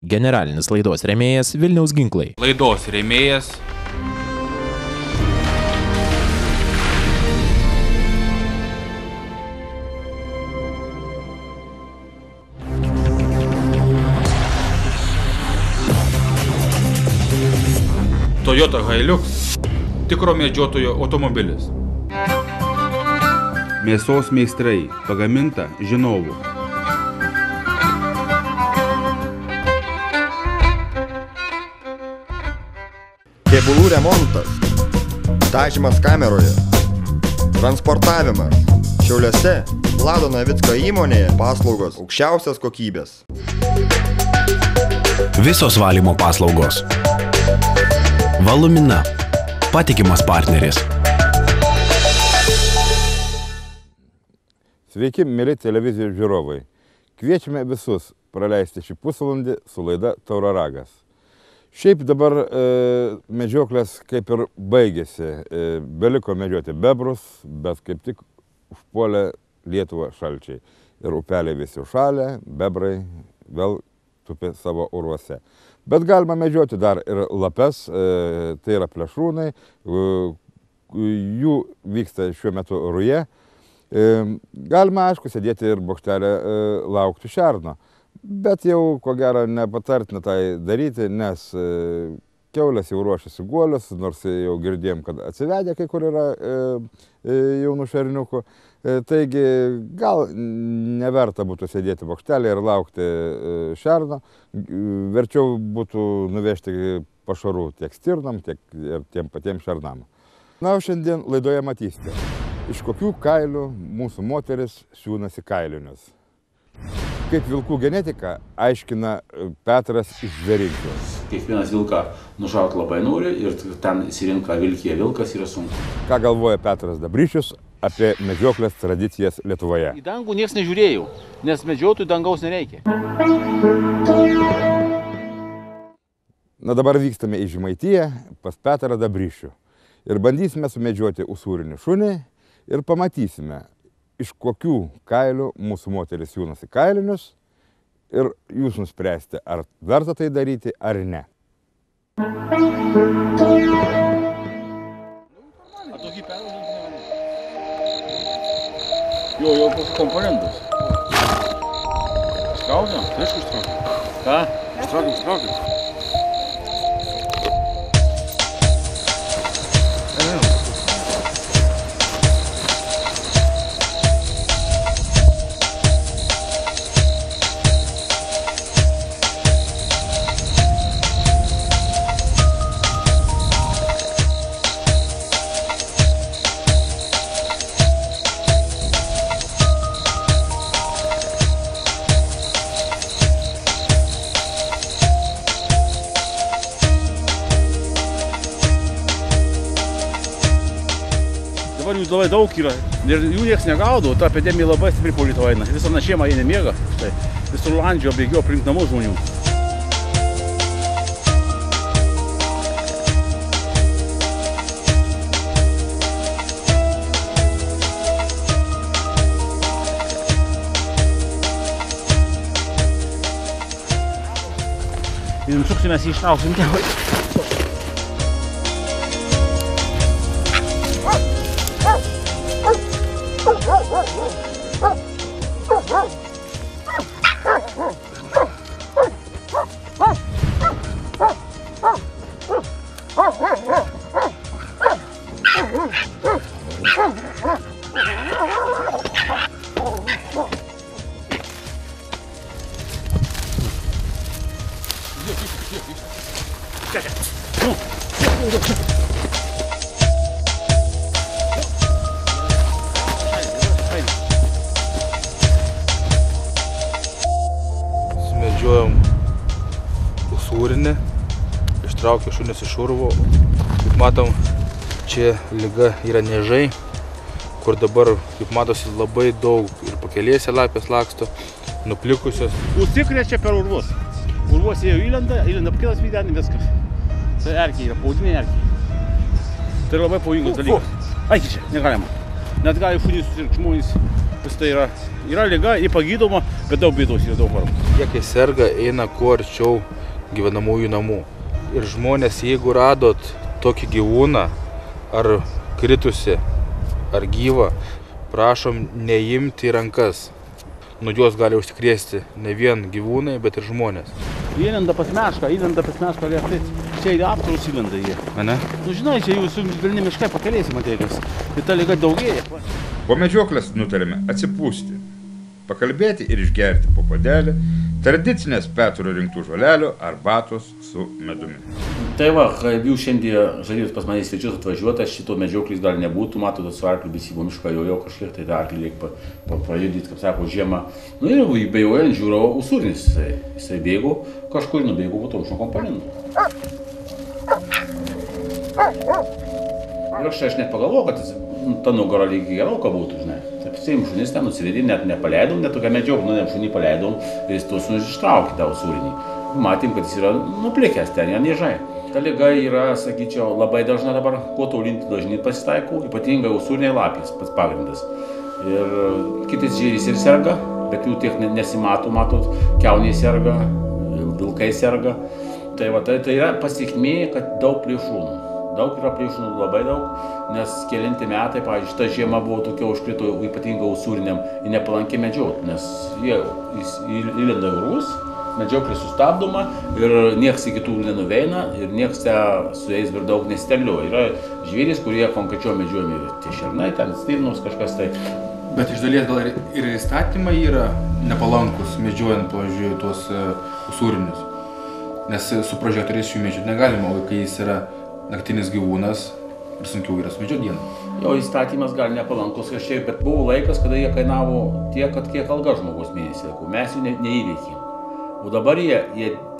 Generalinis laidos rėmėjas Vilniaus ginklai. Laidos rėmėjas Toyota Hilux, tikro medžiotojo automobilis. Mėsos meistrai, pagaminta žinovų. Kėbulų remontas, dažymas kameroje, transportavimas. Šiauliuose Vlado Navicko įmonėje paslaugos aukščiausios kokybės. Visos valymo paslaugos. Valumina. Patikimas partneris. Sveiki, mieli televizijos žiūrovai. Kviečiame visus praleisti šį pusvalandį su laida Tauraragas. Šiaip dabar medžioklės kaip ir baigėsi. Beliko medžioti bebrus, bet kaip tik užpuolė Lietuvą šalčiai. Ir upeliai visi užšalę, bebrai vėl tupi savo urvuose. Bet galima medžioti dar ir lapes, tai yra plėšrūnai, jų vyksta šiuo metu ruja. Galima, aišku, sėdėti ir bokštelę laukti šerno. Bet jau, ko gero, nepatartina tai daryti, nes kiaulės jau ruošiasi guolius, nors jau girdėjom, kad atsivedė kai kur yra jaunų šerniukų. Taigi, gal neverta būtų sėdėti bokštelį ir laukti šerno. Verčiau būtų nuvežti pašarų tiek stirnom, tiek ir tiem patiems šernam. Na, o šiandien laidoje matysite, iš kokių kailių mūsų moteris siūnasi kailinius. Kaip vilkų genetiką aiškina Petras iš Žvėrinklos. Kiekvienas vilką nušaut labai nori ir ten įsirinka vilkija vilkas yra sunku. Ką galvoja Petras Dabrišius apie medžioklės tradicijas Lietuvoje? Į dangų nieks nežiūrėjau, nes medžiotojų dangaus nereikia. Na dabar vykstame į Žemaitiją pas Petrą Dabrišių ir bandysime sumedžioti usūrinį šunį ir pamatysime, iš kokių kailių mūsų moteris siūnasi kailinius ir jūs nuspręsite, ar verta tai daryti, ar ne. Jau komponentus. Straukiam? Aišku, straukiam. Ką? Straukiam. Dabar jų labai daug yra ir jų nieks negaudo, ta epidemija labai stipri po Lietuvą eina. Visą našiemą jie nemiega, tai visur landžio bėgio aplink namų žmonių. Ir nusuksim mes jį ištrauksim tėvai. Sumedžiojom usūrinį, ištraukė šunis iš urvo. Kaip matom, čia liga yra niežai, kur dabar, kaip matosi, labai daug ir pakelėse lapės laksto, nuplikusios. Užsikrečia per urvus. Urvus ėjo įlenda pakelas vydenį, viskas. Tai erkiai yra, paudiniai erkiai. Tai labai pavojingas dalykas. Aiki čia, negalima. Net gali šunys susirgti žmonės. Tai yra liga, ji pagydoma, bet daug bėdos yra, daug vargų. Jie, kai serga, eina kuo arčiau gyvenamųjų namų. Ir žmonės, jeigu radot tokį gyvūną, ar kritusi, ar gyvą, prašom neimti į rankas. Nuo jos gali užsikrėsti ne vien gyvūnai, bet ir žmonės. Įlenda pas mešką lieptai. Čia į aptarus įlenda jie. Ane? Nu žinai, čia jūsų pilni miškai pakelėsi matėkis. Ir ta liga daugėja. Po medžioklės nutarėme atsipūsti, pakalbėti ir išgerti po puodelį tradicinės Petro rinktų žolelių arbatos su medumi. Tai va, jau šiandien žadėjus pas mane į svečius atvažiuoti, šito medžioklės gal nebūtų, matot, su arkliu besivo mišką jau kažkiek, tai tą arklį reikia prajudyti, kaip sako, žiemą. Nu ir bejojant žiūro usūrinis, jisai bėgo, kažkur nubėgo po tom komponentų. Ir aš net pagalvojau, kad ta nugara lygiai geroka būtų, žinai. Taip, sėm šunis ten nusivedė, net nepaleidom, net tokią medžioklę, nu, šunį paleidom ir jis tos šunis ištraukė tą usūrinį. Matėm, kad jis yra nuplikęs ten, jie niežai. Ta liga yra, sakyčiau, labai dažna dabar, kuo taulinti dažnai pasitaiko, ypatingai usūriniai lapės pats pagrindas. Ir kitais žvėrys ir serga, bet jų tiek nesimato, matot, kiauniai serga, vilkai serga. Tai va, tai yra pasiekmė, kad daug plėšrūnų. Daug yra plėšrūnų, labai daug, nes kelinti metai, pavyzdžiui, šita žiema buvo tokia užkrito ypatingai usūriniam į nepalankį medžioti, nes jie įlenda į urvus, medžioklė sustabdoma ir nieks į kitų nenuveina ir nieks su jais per daug nesterliuoja. Yra žvėrys, kurie konkrečiau medžiojami, tie šernai, ten stirnos, kažkas tai. Bet iš dalies gal ir įstatymai yra nepalankus medžiojant, pavyzdžiui, tuos usūrinius. Nes su prožektoriais jų medžioti negalima, o kai jis yra naktinis gyvūnas, ir sunkiau yra sumedžioti dieną. Jo įstatymas gal nepalankus kažkiek, bet buvo laikas, kada jie kainavo tiek, kad kiek alga žmogaus mėnesį. Mes jų neįveikėm. O dabar jie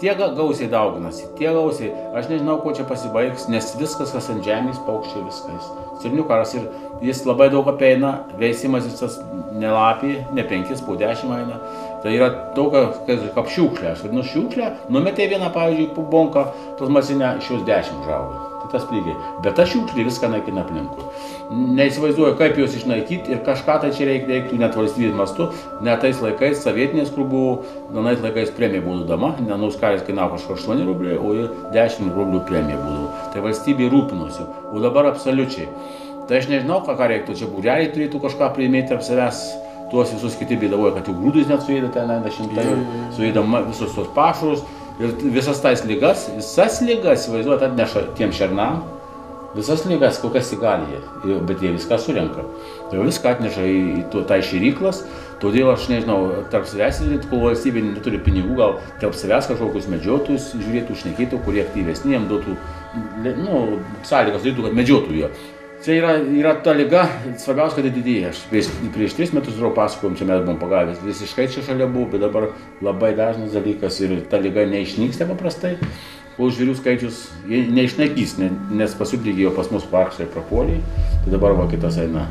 tiek gausiai dauginasi, tiek gausiai, aš nežinau, ko čia pasibaigs, nes viskas, kas ant žemės, paukščiai, viskas. Stirnių karas ir jis labai daug apeina, veisimas visas ne lapį, ne 5, po 10 eina. Tai yra tokia kaip šiukšlė, aš vadinu šiukšlę, numetė vieną, pavyzdžiui, bonką, plasmasinę, iš jos 10 užauga. Tai tas lygiai. Bet ta šiukšlė viską naikina aplinkui. Neįsivaizduoju, kaip juos išnaikyti ir kažką tai čia reiktų net valstybės mastu. Net tais laikais, sovietinės, kur buvo, nanais laikais premija buvo duodama, nenauskaris kainavo kažkur 8 rubliai, o 10 rublių premija buvo. Tai valstybė rūpinosi, o dabar absoliučiai. Tai aš nežinau, ką reiktų, čia būreliai turėtų kažką priimėti tarp savęs. Tuos visus kiti bėdavoja, kad jų grūdus net suėda ten 100, suėda visus tos pašarus. Ir visas ligas, įsivaizduojat, atneša tiem šernam, visas ligas, kokias įgali jie, bet jie viską surenka. Tai viską atneša į tą šėryklas, todėl aš nežinau, tarp savęs, kol valstybė neturi pinigų, gal tarp savęs kažkokius medžiotojus žiūrėtų, šnekėtų, kurie aktyvesni, jiems duotų, sąlygas darytų, kad medžiotų jie. Čia yra ta liga, svarbiausia, kad didėja. Prieš 3 metus pasakojom, čia mes buvom pagavęs, visiškai čia šalia buvo, bet dabar labai dažnas dalykas ir ta liga neišnyksta paprastai. O žvėrių skaičius neišnaikys, nes pasiutlygėjo pas mus parkšai prapuoliai, tai dabar va kitas eina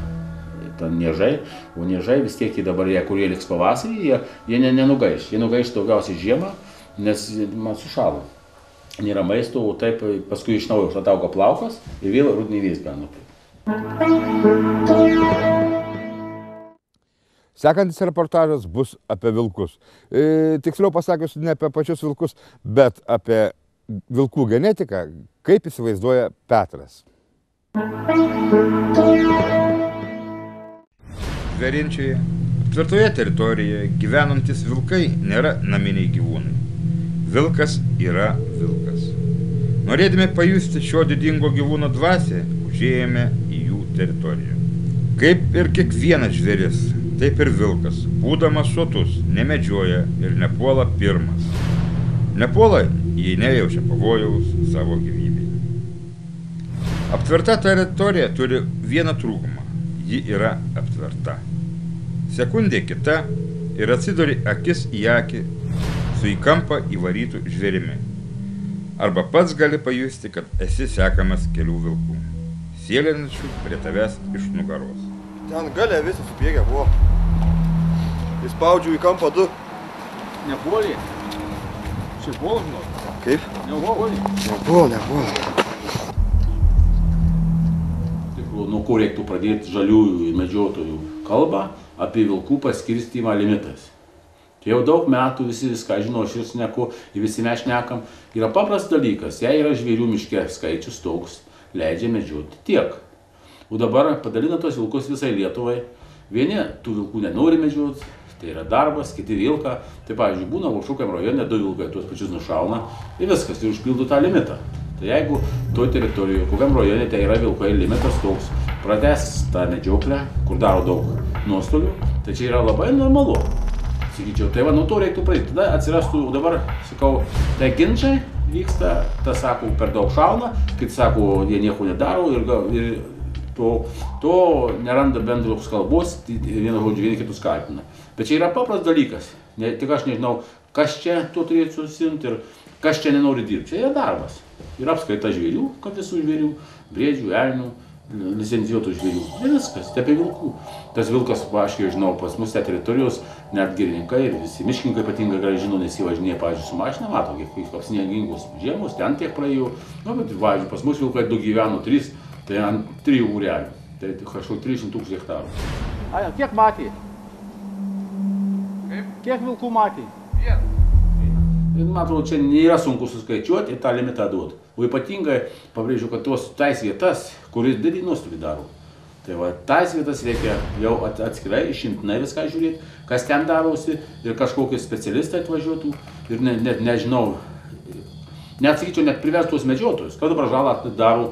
niežai, o niežai vis tiek dabar jie, kurie liks pavasarį, jie nenugaiš. Jie nugaiš daugiausiai žiemą, nes man sušalo. Nėra maisto, o taip paskui iš naujo atauga plaukas ir vėl rudenį vės gali nupirkti. Sekantis reportažas bus apie vilkus. Tiksliau pasakius, ne apie pačius vilkus, bet apie vilkų genetiką, kaip įsivaizduoja Petras. Zverinčioje, aptvertoje teritorijoje gyvenantis vilkai nėra naminiai gyvūnai. Vilkas yra vilkas. Norėdami pajusti šio didingo gyvūno dvasią, užėjome į jų teritoriją. Kaip ir kiekvienas žvėris, taip ir vilkas, būdamas sotus, nemedžioja ir nepuola pirmas. Nepuola, jei nejaučia pavojaus savo gyvybei. Aptverta teritorija turi vieną trūkumą. Ji yra aptverta. Sekundė kita ir atsiduri akis į akį su į kampą įvarytų žvėrimi. Arba pats gali pajusti, kad esi sekamas kelių vilkų, sėlinančių prie tavęs iš nugaros. Ten galė visi subėgę buvo. Įspaudžiu į kampą 2. Nepuolė? Čia puolė, žinot? Kaip? Nepuolė. Nebuvo. Nuo ko reiktų pradėti žaliųjų medžiotojų kalbą apie vilkų paskirstymą limitais. Tai jau daug metų visi viską žino, aš ir šneku, ir visi mes šnekam. Yra paprastas dalykas, jei yra žvėrių miške skaičius toks, leidžia medžioti tiek. O dabar padalina tos vilkus visai Lietuvai. Vieni tų vilkų nenori medžioti, tai yra darbas, kiti vilką. Tai pavyzdžiui, būna kažkokiam rajone 2 vilkai tuos pačius nušauna ir viskas, ir užpildo tą limitą. Tai jeigu toj teritorijoje, kokiam rajone tai yra vilkai limitas toks, pratęs tą medžioklę, kur daro daug nuostolių, tai čia yra labai normalu. Sakyčiau, tai va, nuo to reiktų pradėti. Tada atsirastų, dabar, sakau, tai ginčiai vyksta, tas sako, per daug šauna, kiti sako, jie nieko nedaro ir to neranda bendros kalbos, vienu žodžiu, vieni kitus kaltina. Bet čia yra paprastas dalykas. Tik aš nežinau, kas čia tuo turėtų susimti ir kas čia nenori dirbti. Čia yra darbas. Yra apskaita žvėrių, kad visų žvėrių, briedžių, elnių, licencijuotų žvėrių. Ir viskas, tai apie vilkų. Tas vilkas, aš jau žinau, pas mus teritorijos, net girininkai ir visi miškininkai ypatingai gerai žino, nes jie važinėja, pavyzdžiui, su mašina, mato, kiek apsniegingus žiemos, ten tiek praėjau. Nu, bet, pavyzdžiui, pas mus vilkai 2 gyveno, 3, tai ant 3 būrelių. Tai kažkur 300 000 hektarų. Ai, kiek matė? Kiek vilkų matė? Matau, čia nėra sunku suskaičiuoti ir tą limitą duoti. O ypatingai pabrėžiu, kad tais vietas, kuris didį nuostolį daro. Tai va, tais vietas reikia jau atskirai, išimtinai viską žiūrėti, kas ten darosi ir kažkokie specialistai atvažiuotų ir net nežinau, net sakyčiau, net privers tuos medžiotojus, kad dabar žalą daro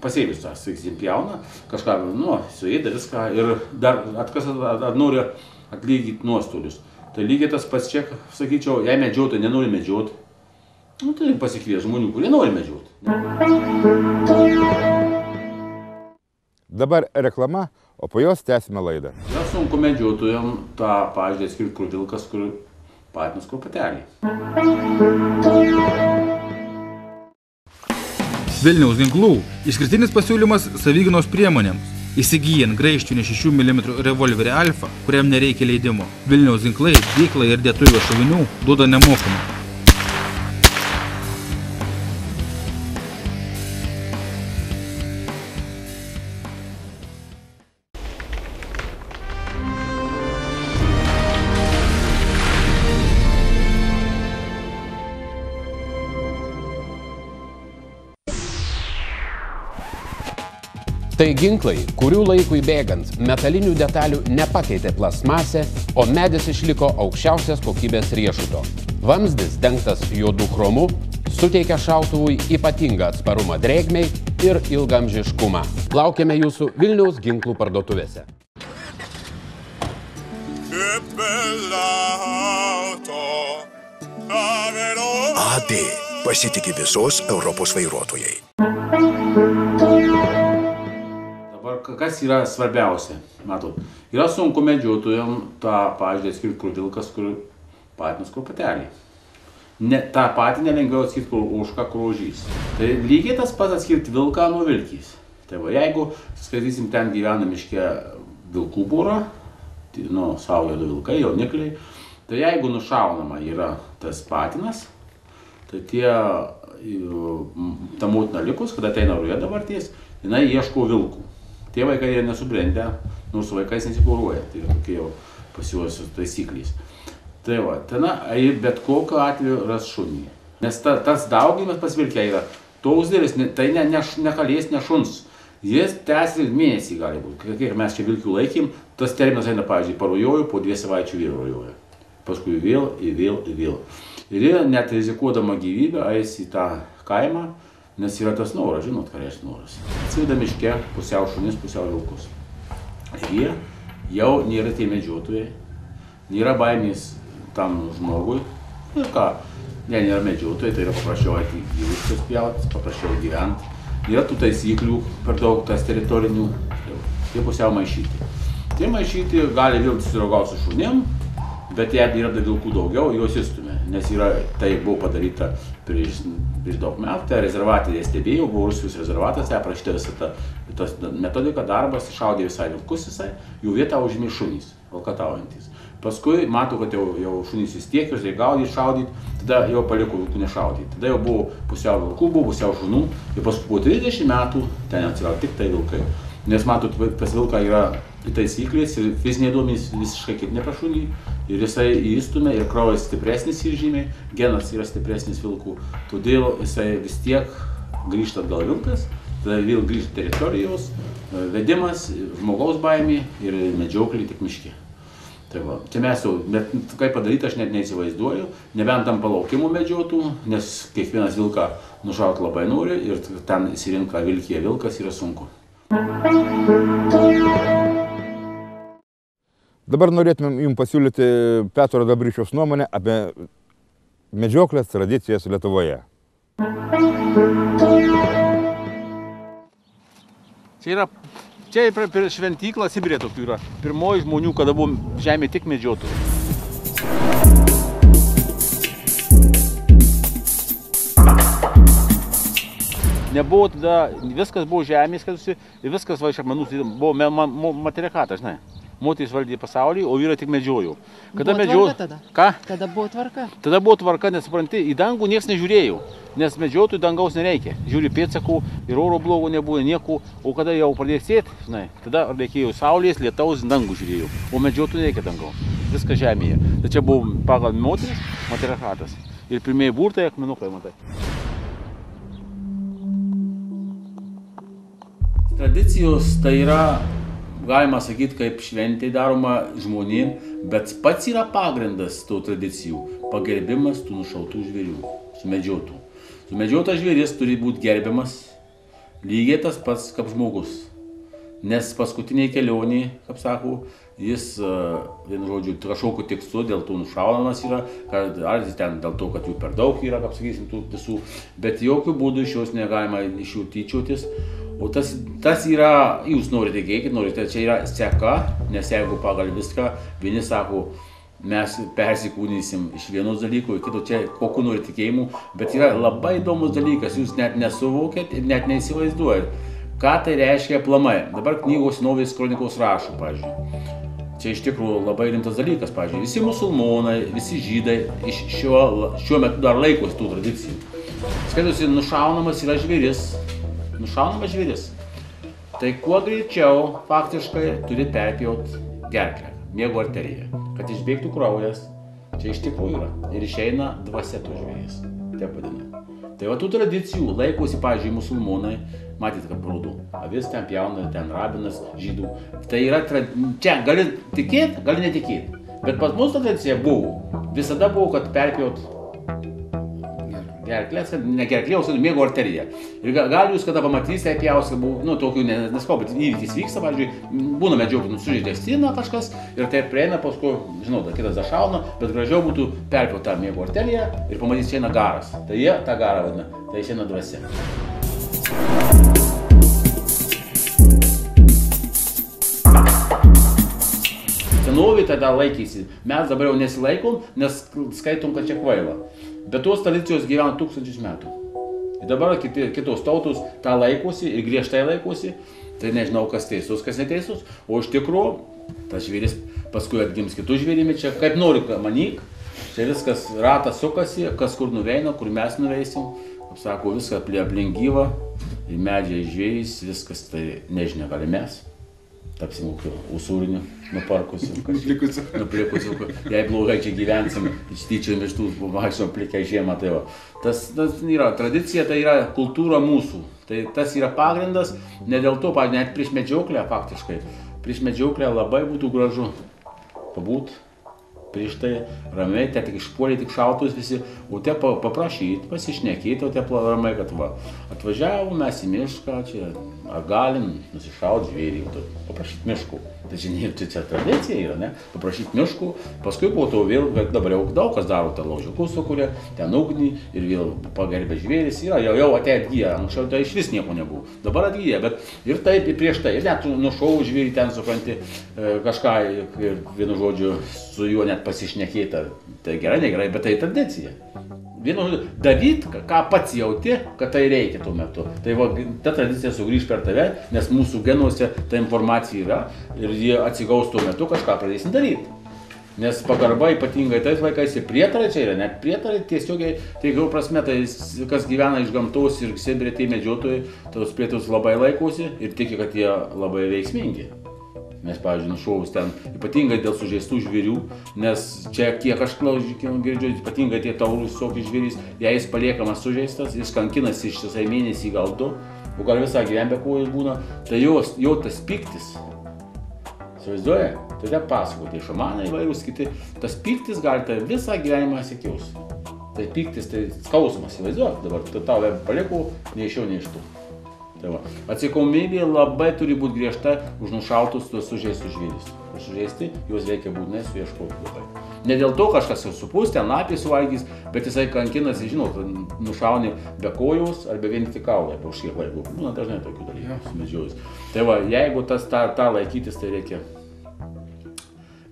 pasėlius, sakysim, pjauna, kažką, nu, suėda viską ir dar nori atlygyti nuostolius. Tai lygiai tas pats čia, sakyčiau, jei medžiotojai nenori medžioti, nu, tai pasikvies žmonių, kurie nori medžioti. Dabar reklama, o po jos tęsime laidą. Yra sunku medžiotojam tą, pavyzdžiui, skirti, kur vilkas, kur patinas, kur patelė. Vilniaus ginklų išskirtinis pasiūlymas savigynos priemonėms. Įsigyjant graižtvinį 6 mm revolverį Alfa, kuriam nereikia leidimo, Vilniaus ginklai, dėklai ir dėtuvio šovinių duoda nemokamai. Tai ginklai, kurių laikui bėgant metalinių detalių nepakeitė plastmasė, o medis išliko aukščiausios kokybės riešuto. Vamzdis dengtas juodu chromu suteikia šautuvui ypatingą atsparumą drėgmei ir ilgaamžiškumą. Laukiame jūsų Vilniaus ginklų parduotuvėse. AD pasitiki visos Europos vairuotojai. Kas yra svarbiausia, matot, yra sunku medžiotojam tą, pavyzdžiui, atskirti, kur vilkas, kur patinas, kur patelė. tą patį nelengviau atskirti, kur ožka, kur ožys. Tai lygiai tas pats atskirti vilką nuo vilkys. Tai va, jeigu, skaitysim, ten gyvena miške vilkų būra, nu, saujo du vilkai, jaunikliai, tai jeigu nušaunama yra tas patinas, tai ta motina likus, kada ateina ruja dabarties, jinai ieško vilkų. Tie vaikai jie nesubrendę, nors su vaikais nesiporuoja, tai yra tokie jau pas juos taisyklės. Tai va, ten bet kokiu atveju ras šunį. Nes tas daugimas pas vilkę yra toks didelis, tai nekalės, ne šuns. Jis tęsis mėnesį gali būti. Kiek mes čia vilkių laikym, tas terminas eina, pavyzdžiui, parujoju, po 2 savaičių vėl rujoja. Paskui vėl. Ir jie net rizikuodama gyvybę eis į tą kaimą, nes yra tas noras, žinot, ką reiškia noras. Atsiveda miške pusiau šunis, pusiau vilkus. Ir jie jau nėra tie medžiotojai, nėra baimės tam žmogui. Ir ką, nėra medžiotojai, tai yra paprasčiau gyvulius pjauti, paprasčiau gyventi. Yra tų taisyklių per daug tas teritorinių, jie pusiau maišyti. Tie maišyti gali vilktis susidraugauti su šunim, bet jei yra vilkų daugiau, juos įstumia. Nes tai buvo padaryta prieš daug metų, tai rezervatė jie stebėjo, buvo Rusijos rezervatas, aprašyta visą tą Tas metodika darbas, šaudė visai vilkus visai, jų vietą užėmė šunys, valkataujantys. Paskui matau, kad jau šunys vis tiek, juos reikia gaudyti, šaudyti, tada jau paliko vilkų nešaudyti. Tada jau buvo pusiau vilkų, buvo pusiau šunų ir paskui po 30 metų ten atsirado tik tai vilkai. Nes matot, pas vilką yra taisyklės ir fiziniai duomenys visiškai kaip ne pas šunį ir jisai įstumia ir kraujas stipresnis ir žymiai, genas yra stipresnis vilkų, todėl jisai vis tiek grįžta atgal vilkas, tada vėl grįžta teritorijos, vedimas, žmogaus baimė ir medžioklė tik miške. Tai va, čia mes jau, bet kaip padaryti aš net neįsivaizduoju, nebent tam palaukimų medžiotų, nes kiekvienas vilką nušaut labai nori ir ten įsirinka vilkėje vilkas yra sunku. Dabar norėtumėm jums pasiūlyti Petro Dabrišiaus nuomonę apie medžioklės tradicijas Lietuvoje. Čia per šventyklą Sibirė tokių yra. Pirmoji žmonių, kada buvo žemė tik medžiotojų. Nebuvo tada, viskas buvo žemės, ir viskas va iš akmenų, buvo matriarchatas, žinai. Moterys valdė pasaulį, o vyrai tik medžiojo. Kada medžiojo? Tada? Ką? Tada buvo tvarka? Tada buvo tvarka, nes supranti, į dangų niekas nežiūrėjo, nes medžiotojų dangaus nereikia. Žiūri pėdsakų ir oro blogo nebuvo, nieko, o kada jau pradėjo sėti, žinai, tada reikėjo saulės, lietaus, dangų žiūrėjo, o medžiotojų nereikia dangaus, viskas žemėje. Tai čia buvo pagal moteris, matriarchatas. Ir pirmieji burtai, akmenukai, matai. Tradicijos tai yra, galima sakyti, kaip šventė daroma žmonėm, bet pats yra pagrindas tų tradicijų – pagerbimas tų nušautų žvėrių, sumedžiotų. Sumedžiotas žvėris turi būti gerbiamas lygiai tas pats kaip žmogus. Nes paskutiniai kelionė, kaip sako, jis, vienu žodžiu, kažkokiu tikslu dėl to nušaunamas yra, ar ten dėl to, kad jų per daug yra, kaip sakysim, tų visų, bet jokių būdų iš jos negalima iš jų tyčiotis. O tas yra, jūs norite geikit, norite, čia yra seka, nes jeigu pagal viską, vieni sako, mes persikūnysim iš vienos dalykų, kito čia kokiu nori tikėjimų, bet yra labai įdomus dalykas, jūs net nesuvokėt ir net neįsivaizduojat, ką tai reiškia aplamai. Dabar knygos Senovės kronikos rašo, pavyzdžiui. Čia iš tikrųjų labai rimtas dalykas, pavyzdžiui, visi musulmonai, visi žydai šiuo metu dar laikosi tų tradicijų. Skaitosi, nušaunamas yra žvėris. Nušaunamas žvėris. Tai kuo greičiau faktiškai turi perpjauti gerklę, miego arteriją, kad išbėgtų kraujas. Čia iš tikrųjų yra. Ir išeina dvasia to žvėris. Taip vadina. Tai va tų tradicijų laikosi, pavyzdžiui, musulmonai, matėte, kad brūdų. Avis ten pjauna, ten rabinas žydų. Tai yra, čia gali tikėti, gali netikėti. Bet pas mus tradicija buvo. Visada buvo, kad perpjaut gerklės, ne gerklės, o miego arteriją. Ir gal jūs kada pamatysite, pjausite, nu, tokių neskau, bet įvykis vyksta, pavyzdžiui, būna medžioklė, sužeidė stirną kažkas ir taip prieina, paskui, žinau, kitas dašauna, bet gražiau būtų perpjauti tą miego arteriją ir pamatysite, išeina garas. Tai jie tą garą vadina, tai išeina dvasia. Senovė tada laikysi, mes dabar jau nesilaikom, nes skaitom, kad čia kvaila. Bet tos tradicijos gyvena 1000 metų. Ir dabar kitos tautos tą laikosi ir griežtai laikosi, tai nežinau, kas teisus, kas neteisus, o iš tikrųjų, tas žvėris paskui atgims kitų žvėrimi, čia kaip nori manyk, čia viskas ratas sukasi, kas kur nuveina, kur mes nuveisim, kaip sako, viską aplink gyva, ir medžiai žvėris, viskas tai nežinia, gali mes. Tapsim usūriniu, nuparkusiu, nuplikusiu, jei blogai čia gyvensim, ištyčiom iš tų vaikščiom plikai žiemą, tai va. Tas yra tradicija, tai yra kultūra mūsų, tai tas yra pagrindas, ne dėl to, net prieš medžioklę faktiškai, prieš medžioklę labai būtų gražu pabūt, prieš tai ramiai, te tik išpuolė, tik šautus visi, o te paprašyti, pasišnekėti, o te ramiai, kad va, atvažiavom mes į mišką, čia, ar galim nusišauti žvėrį, paprašyti miškų. Tai čia tradicija yra, ne? Paprašyti miškų, paskui po to vėl, dabar jau daug kas daro, tą laužiukus sukuria, ten ugnį ir vėl pagerbė žvėris, yra, jau atgyja, anksčiau tai iš vis nieko nebuvo, dabar atgyja, bet ir taip, ir prieš tai, ir net nušau žvėrį ten, supranti, kažką, ir vienu žodžiu, su juo net pasišnekėta, tai gerai, negerai, bet tai tradicija. vienu žodžiu, daryt, ką pats jauti, kad tai reikia tuo metu. Tai va, ta tradicija sugrįž per tave, nes mūsų genuose ta informacija yra ir jie atsigaus tuo metu, kažką pradėsim daryti. Nes pagarba ypatingai tais laikais ir prietarai čia yra, net prietarai tiesiogiai, tai gal prasme, tai kas gyvena iš gamtos ir Sibire tai medžiotojai, tos prietarus labai laikosi ir tiki, kad jie labai veiksmingi. Nes, pavyzdžiui, nušovus ten, ypatingai dėl sužeistų žvėrių, nes čia, kiek aš girdžiu, ypatingai tie taurus visokius žvėrys, jei jis paliekamas sužeistas, jis kankinasi ištisai mėnesį gal du, o gal visą gyvenimą kojus būna, tai jo tas piktis, įsivaizduoja, tai pasakoti, šamanai įvairūs kiti, tas piktis gali tai visą gyvenimą sekiaus. Tai piktis, tai skausmas, įsivaizduoja, dabar tau palikau, nei iš jo, nei iš tų. Tai va, atsakomybė labai turi būti griežta už nušautus tuos sužeistus žvėris. Sužeisti, juos reikia būtinai suieškoti labai. Ne dėl to kažkas jau supūs, ten lapį suvalgys, bet jisai kankinasi, žinot, nušauni be kojos ar be vien tik kaulą, po šiek laiko. Būna dažnai tokių dalykų sumedžiojus. Tai va, jeigu tą laikytis, tai reikia.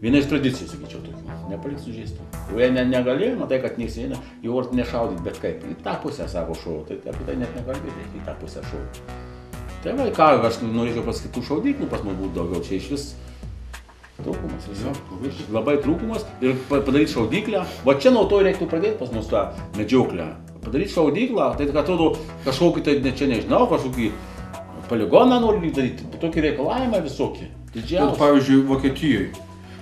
Viena iš tradicijų, sakyčiau, tokių, nepalikti sužeistų. Jau jie negalėjo, matai, kad nieks eina, jau ar nešaudyti, bet kaip, į tą pusę savo šau, tai apie tai net nekalbėti, į tą pusę šau. Tai va, ką aš norėčiau pasakyti, tų šaudyklų pas mus būtų daugiau, čia iš vis trūkumas, labai trūkumas ir padaryti šaudyklę, va čia nuo to reiktų pradėti pas mus tą medžioklę. Padaryti šaudyklą, tai atrodo kažkokį, tai čia nežinau, kažkokį poligoną nori daryti, tokį reikalavimą visokį, didžiausią. Pavyzdžiui, Vokietijoje.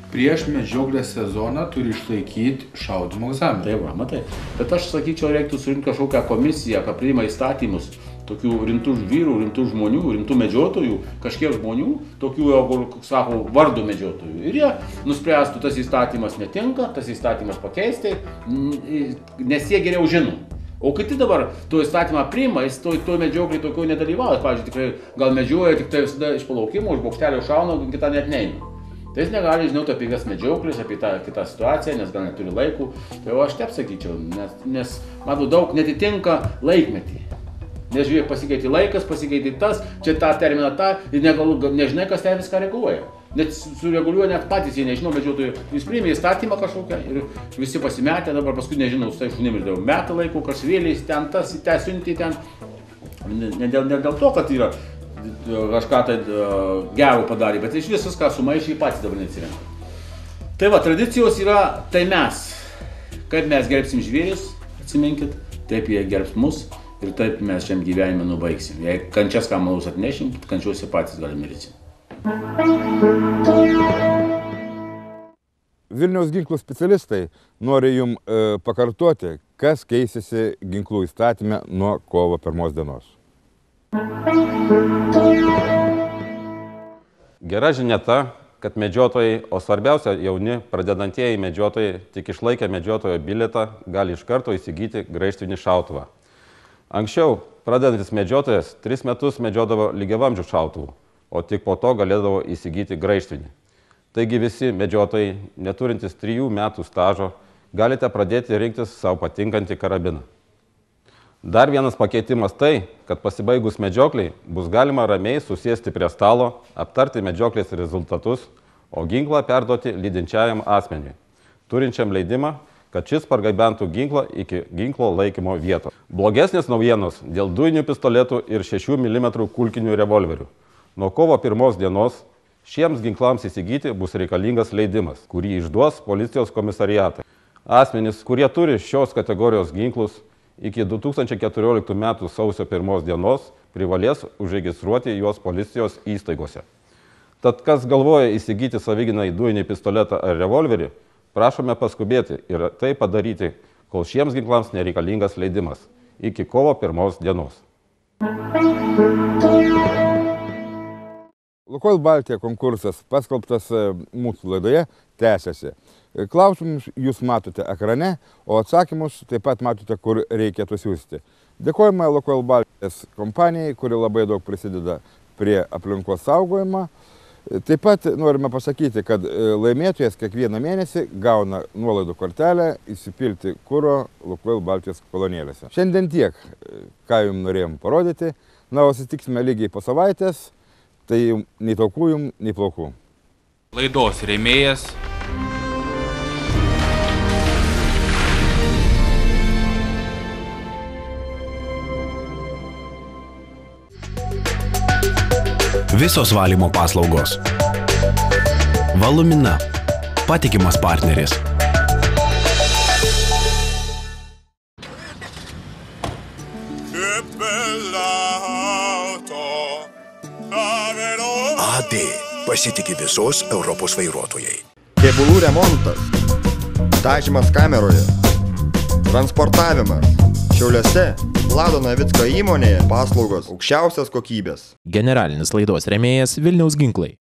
Prieš medžioklės sezoną turi išlaikyti šaudymo egzaminą. Tai va, matai. Bet aš sakyčiau, reiktų surinkti kažkokią komisiją, ką priima įstatymus, tokių rimtų vyrų, rimtų žmonių, rimtų medžiotojų, kažkiek žmonių, tokių, kur sako, vardo medžiotojų. Ir jie nuspręstų, tas įstatymas netinka, tas įstatymas pakeisti, nes jie geriau žino. O kiti dabar to įstatymą priima, jis to medžioklį tokio nedalyvauja. Pavyzdžiui, tikrai gal medžioja tik tai visada iš palaukimo, iš bokštelio šauna, kitą net neina. Tai jis negali žinoti apie jas medžioklės, apie tą kitą situaciją, nes gal neturi laikų. Tai aš taip sakyčiau, nes matau, daug netitinka laikmetį. Nes žiūrėk, pasikeitė laikas, pasikeitė tas, čia tą terminą tą ir nežinai, kas ten viską reguliuoja. Net sureguliuoja net patys, jie nežinau, medžiotojai. Jis priėmė įstatymą kažkokią ir visi pasimetė, dabar paskui nežinau, su tai šunim ir daug metų laiko, kažvėliais ten tas, ten siunti ten. Ne dėl to, kad yra kažką tai gero padarė, bet iš viskas, ką sumaišė, patys dabar neatsirenka. Tai va, tradicijos yra, tai mes, kaip mes gerbsim žvėris, atsiminkit, taip jie gerbs mus ir taip mes šiam gyvenime nubaigsim. Jei kančias ką malus atnešim, kančiuose patys galim mirti. Vilniaus ginklų specialistai nori jums pakartoti, kas keisėsi ginklų įstatyme nuo kovo 1 dienos. Gera žinia ta, kad medžiotojai, o svarbiausia jauni pradedantieji medžiotojai, tik išlaikę medžiotojo bilietą, gali iš karto įsigyti graižtvinį šautuvą. Anksčiau pradedantis medžiotojas 3 metus medžiodavo lygiavamzdžių šautuvų, o tik po to galėdavo įsigyti graižtvinį. Taigi visi medžiotojai, neturintys 3 metų stažo, galite pradėti rinktis savo patinkantį karabiną. Dar vienas pakeitimas tai, kad pasibaigus medžiokliai bus galima ramiai susėsti prie stalo, aptarti medžioklės rezultatus, o ginklą perduoti lydinčiajam asmeniui, turinčiam leidimą, kad šis pargabentų ginklą iki ginklo laikymo vietos. Blogesnės naujienos dėl dujinių pistoletų ir 6 mm kulkinių revolverių. Nuo kovo 1 dienos šiems ginklams įsigyti bus reikalingas leidimas, kurį išduos policijos komisariatai. Asmenys, kurie turi šios kategorijos ginklus, iki 2014 m. sausio 1 dienos privalės užregistruoti juos policijos įstaigose. Tad kas galvoja įsigyti savigynai dujinį pistoletą ar revolverį, prašome paskubėti ir tai padaryti, kol šiems ginklams nereikalingas leidimas, iki kovo 1 dienos. Lukoil Baltija konkursas paskelbtas mūsų laidoje tęsiasi. Klausimus jūs matote ekrane, o atsakymus taip pat matote, kur reikėtų siųsti. Dėkojame Lukoil Baltijos kompanijai, kuri labai daug prisideda prie aplinkos saugojimo. Taip pat norime pasakyti, kad laimėtojas kiekvieną mėnesį gauna nuolaidų kortelę įsipilti kuro Lukoil Baltijos kolonėlėse. Šiandien tiek, ką jums norėjom parodyti. Na, o susitiksime lygiai po savaitės, tai nei taukų jums, nei plaukų. Laidos rėmėjas Visos valymo paslaugos. Valumina. Patikimas partneris. AD pasitiki visos Europos vairuotojai. Kėbulų remontas. Dažymas kameroje. Transportavimas. Šiauliuose Vlado Navicko įmonėje paslaugos aukščiausios kokybės. Generalinis laidos rėmėjas Vilniaus ginklai.